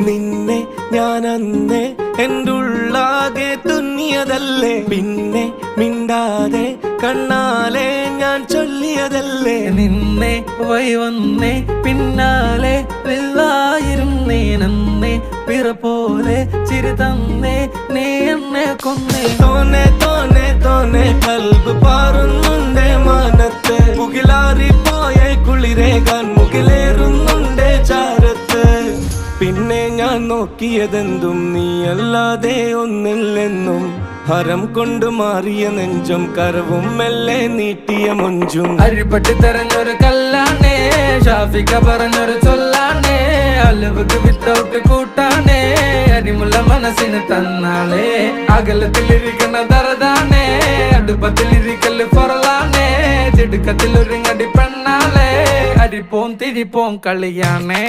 നിന്നെ ഞാൻ അന്നേ എൻ്റെ ഉള്ളാകെ തുന്നിയതല്ലേ, പിന്നെ മിണ്ടാതെ കണ്ണാലെ ഞാൻ ചൊല്ലിയതല്ലേ. നിന്നെ വന്നേ പിന്നാലെ വെള്ളായിരുന്നേ നന്നേ പിറ പോലെ ചിരി തന്നേ നീ എന്നെ കൊന്നേ. തോനെ തോനെ തോനെ കൽബ് പാറുന്നുണ്ടേ മാനത്ത്, മുകിലാറിപ്പോയ കുളിരേകാൻ മുകിലേറുന്നുണ്ടേ ചാരത്ത്. പിന്നെ ഞാൻ നോക്കിയതെന്തും നീയല്ലാതെ ഒന്നില്ലെന്നും, ഹരം കൊണ്ട് മാറിയ നെഞ്ചും കരവും മെല്ലെ നീട്ടിയ മൊഞ്ചും. അരിപ്പട്ടി തെരഞ്ഞൊരു കല്ലാണേ, ഷാഫിക്ക പറഞ്ഞൊരു ചൊല്ലാണേ, അലവുക്ക് വിത്തൗട്ട് കൂട്ടാണേ, അരിമുള്ള മനസ്സിന് തന്നാളേ. അകലത്തിലിരിക്കണ ദറതാണേ, അടുപ്പത്തിലിരിക്കല് പൊറലാണേ, തിടുക്കത്തിലൊരുങ്ങടി പെണ്ണാളേ, അരിപ്പോം തിരിപ്പോം കളിയാണേ.